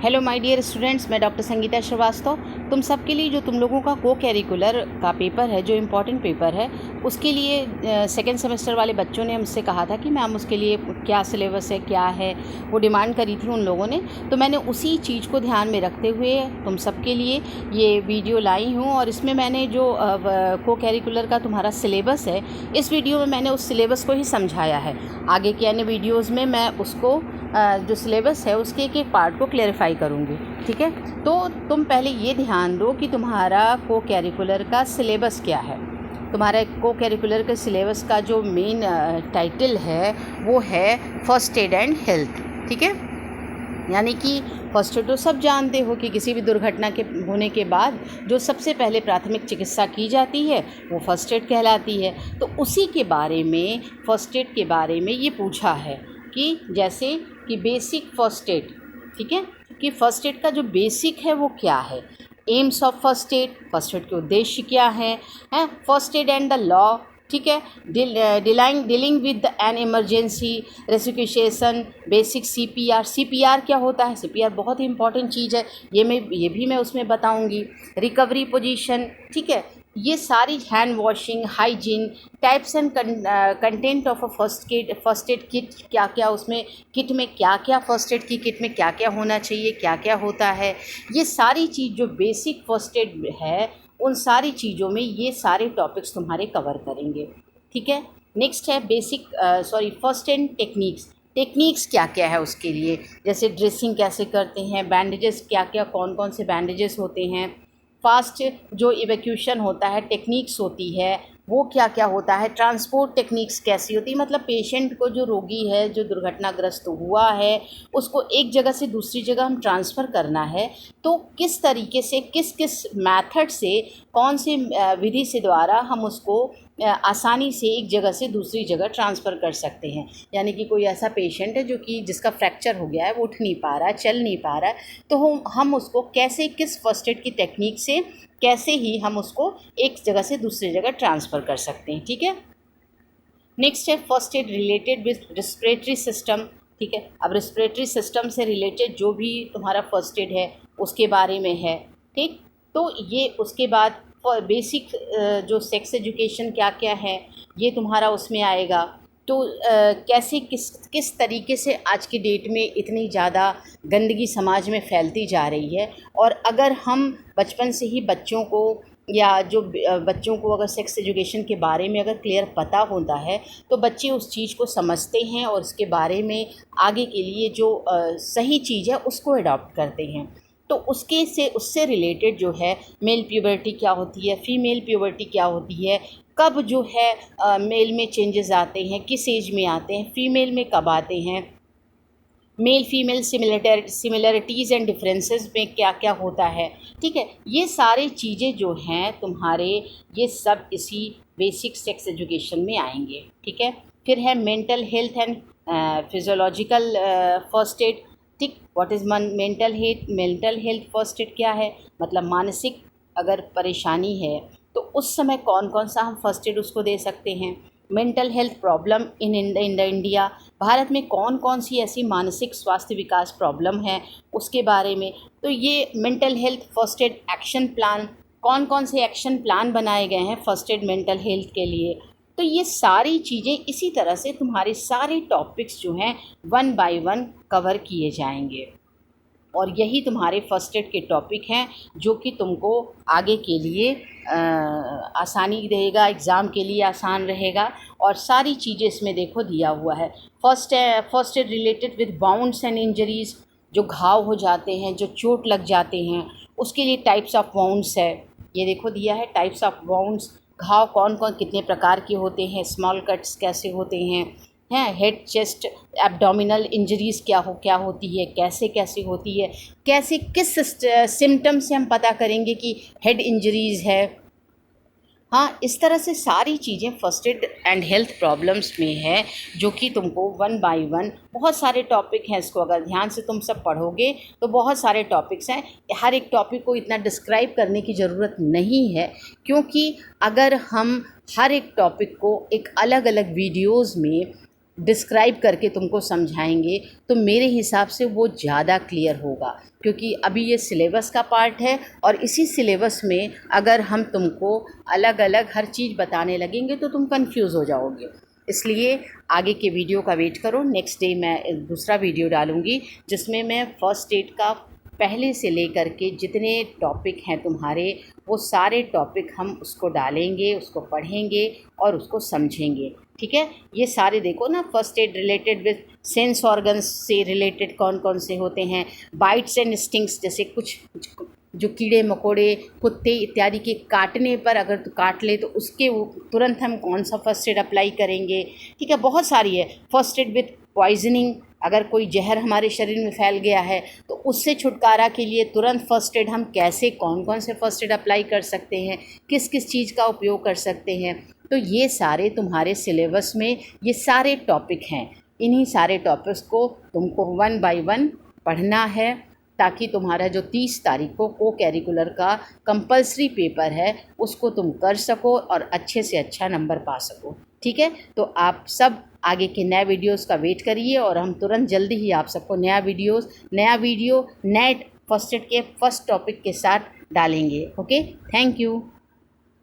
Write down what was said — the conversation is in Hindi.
हेलो माय डियर स्टूडेंट्स, मैं डॉक्टर संगीता श्रीवास्तव। तुम सब के लिए जो तुम लोगों का को कैरिकुलर का पेपर है, जो इम्पोर्टेंट पेपर है, उसके लिए सेकेंड सेमेस्टर वाले बच्चों ने हमसे कहा था कि मैम उसके लिए क्या सिलेबस है, क्या है, वो डिमांड करी थी उन लोगों ने। तो मैंने उसी चीज़ को ध्यान में रखते हुए तुम सब के लिए ये वीडियो लाई हूँ। और इसमें मैंने जो को कैरिकुलर का तुम्हारा सिलेबस है, इस वीडियो में मैंने उस सिलेबस को ही समझाया है। आगे के अन्य वीडियोज़ में मैं उसको जो सिलेबस है उसके एक एक पार्ट को क्लेरिफाई करूँगी। ठीक है, तो तुम पहले ये ध्यान दो कि तुम्हारा को कैरिकुलर का सिलेबस क्या है। तुम्हारा को कैरिकुलर के सिलेबस का जो मेन टाइटल है वो है फर्स्ट एड एंड हेल्थ। ठीक है, यानी कि फर्स्ट एड तो सब जानते हो कि किसी भी दुर्घटना के होने के बाद जो सबसे पहले प्राथमिक चिकित्सा की जाती है वो फर्स्ट एड कहलाती है। तो उसी के बारे में, फर्स्ट एड के बारे में ये पूछा है कि जैसे कि बेसिक फर्स्ट एड, ठीक है, कि फर्स्ट एड का जो बेसिक है वो क्या है, एम्स ऑफ फर्स्ट एड के उद्देश्य क्या हैं, first aid and the law, ठीक है, dealing with an emergency resuscitation, basic CPR क्या होता है, सीपीआर बहुत ही इंपॉर्टेंट चीज़ है, ये भी मैं उसमें बताऊंगी। रिकवरी पोजीशन, ठीक है, ये सारी hand washing, hygiene, types and content of a first aid kit, क्या क्या उसमें किट में क्या क्या, फर्स्ट एड की किट में क्या क्या होना चाहिए, क्या क्या होता है, ये सारी चीज़ जो बेसिक फर्स्ट एड है उन सारी चीज़ों में ये सारे टॉपिक्स तुम्हारे कवर करेंगे। ठीक है, नेक्स्ट है फर्स्ट एड टेक्निक्स क्या क्या है उसके लिए, जैसे ड्रेसिंग कैसे करते हैं, बैंडेजेस क्या क्या, कौन कौन से बैंडेजेस होते हैं, फास्ट जो इवैक्यूएशन होता है, टेक्निक्स होती है वो क्या क्या होता है, ट्रांसपोर्ट टेक्निक्स कैसी होती है, मतलब पेशेंट को, जो रोगी है, जो दुर्घटनाग्रस्त हुआ है, उसको एक जगह से दूसरी जगह हम ट्रांसफ़र करना है तो किस तरीके से, किस किस मेथड से, कौन सी विधि से द्वारा हम उसको आसानी से एक जगह से दूसरी जगह ट्रांसफ़र कर सकते हैं। यानी कि कोई ऐसा पेशेंट है जो कि जिसका फ्रैक्चर हो गया है, वो उठ नहीं पा रहा है, चल नहीं पा रहा है, तो हम उसको कैसे, किस फर्स्ट एड की टेक्निक से कैसे ही हम उसको एक जगह से दूसरी जगह ट्रांसफ़र कर सकते हैं। ठीक है, नेक्स्ट है first aid related with respiratory system. ठीक है, अब रिस्पिरेटरी सिस्टम से रिलेटेड जो भी तुम्हारा फर्स्ट एड है उसके बारे में है। ठीक, तो ये उसके बाद बेसिक जो सेक्स एजुकेशन क्या क्या है ये तुम्हारा उसमें आएगा। तो कैसे किस तरीके से आज की डेट में इतनी ज़्यादा गंदगी समाज में फैलती जा रही है, और अगर हम बचपन से ही बच्चों को, या जो बच्चों को अगर सेक्स एजुकेशन के बारे में अगर क्लियर पता होता है तो बच्चे उस चीज़ को समझते हैं और उसके बारे में आगे के लिए जो सही चीज़ है उसको अडॉप्ट करते हैं। तो उससे रिलेटेड जो है मेल प्यूबर्टी क्या होती है, फीमेल प्यूबर्टी क्या होती है, कब जो है मेल में चेंजेस आते हैं, किस एज में आते हैं, फीमेल में कब आते हैं, male female similarities and differences में क्या क्या होता है। ठीक है, ये सारी चीज़ें जो हैं तुम्हारे, ये सब इसी बेसिक सेक्स एजुकेशन में आएंगे। ठीक है, फिर है mental health and physiological first aid. ठीक, what is mental health first aid क्या है, मतलब मानसिक अगर परेशानी है तो उस समय कौन कौन सा हम फर्स्ट एड उसको दे सकते हैं। Mental health problem in India, Bharat में कौन कौन सी ऐसी मानसिक स्वास्थ्य विकास प्रॉब्लम है उसके बारे में। तो ये mental health first add action plan, कौन कौन से एक्शन प्लान बनाए गए हैं फर्स्ट एड मेंटल हेल्थ के लिए। तो ये सारी चीज़ें इसी तरह से तुम्हारे सारे टॉपिक्स जो हैं 1 बाय 1 कवर किए जाएंगे, और यही तुम्हारे फर्स्ट एड के टॉपिक हैं जो कि तुमको आगे के लिए आसानी देगा, एग्ज़ाम के लिए आसान रहेगा। और सारी चीज़ें इसमें देखो दिया हुआ है। First aid related with bounds and injuries, जो घाव हो जाते हैं, जो चोट लग जाते हैं, उसके लिए टाइप्स ऑफ वाउंड्स है, ये देखो दिया है टाइप्स ऑफ वाउंड्स, घाव कौन कौन कितने प्रकार के होते हैं, स्मॉल कट्स कैसे होते हैं, हेड चेस्ट एब्डोमिनल इंजरीज़ क्या होती है, कैसे कैसे होती है, कैसे किस सिम्टम से हम पता करेंगे कि हेड इंजरीज़ है। हाँ, इस तरह से सारी चीज़ें first aid and health problems में है, जो कि तुमको 1 बाय 1 बहुत सारे टॉपिक हैं, इसको अगर ध्यान से तुम सब पढ़ोगे तो बहुत सारे टॉपिक्स हैं। हर एक टॉपिक को इतना डिस्क्राइब करने की ज़रूरत नहीं है, क्योंकि अगर हम हर एक टॉपिक को एक अलग अलग वीडियोज़ में डिस्क्राइब करके तुमको समझाएंगे तो मेरे हिसाब से वो ज़्यादा क्लियर होगा, क्योंकि अभी ये सिलेबस का पार्ट है और इसी सिलेबस में अगर हम तुमको अलग अलग हर चीज़ बताने लगेंगे तो तुम कंफ्यूज हो जाओगे। इसलिए आगे के वीडियो का वेट करो। नेक्स्ट डे मैं दूसरा वीडियो डालूँगी जिसमें मैं फर्स्ट एड का पहले से लेकर के जितने टॉपिक हैं तुम्हारे, वो सारे टॉपिक हम उसको डालेंगे, उसको पढ़ेंगे और उसको समझेंगे। ठीक है, ये सारे देखो ना, first aid related with sense organs से रिलेटेड कौन कौन से होते हैं, बाइट्स एंड स्टिंग्स, जैसे कुछ जो कीड़े मकोड़े कुत्ते इत्यादि के काटने पर अगर तो काट ले तो उसके तुरंत हम कौन सा फर्स्ट एड अप्लाई करेंगे। ठीक है, बहुत सारी है। फर्स्ट एड विद पॉइजनिंग, अगर कोई जहर हमारे शरीर में फैल गया है तो उससे छुटकारा के लिए तुरंत फर्स्ट एड हम कैसे, कौन कौन से फर्स्ट एड अप्लाई कर सकते हैं, किस किस चीज़ का उपयोग कर सकते हैं। तो ये सारे तुम्हारे सिलेबस में ये सारे टॉपिक हैं। इन्हीं सारे टॉपिक्स को तुमको 1 बाय 1 पढ़ना है, ताकि तुम्हारा जो 30 तारीख को करिकुलर का कंपलसरी पेपर है उसको तुम कर सको और अच्छे से अच्छा नंबर पा सको। ठीक है, तो आप सब आगे के नए वीडियोस का वेट करिए और हम तुरंत जल्दी ही आप सबको नया वीडियो नए फर्स्ट एड के फर्स्ट टॉपिक के साथ डालेंगे। Okay, thank you.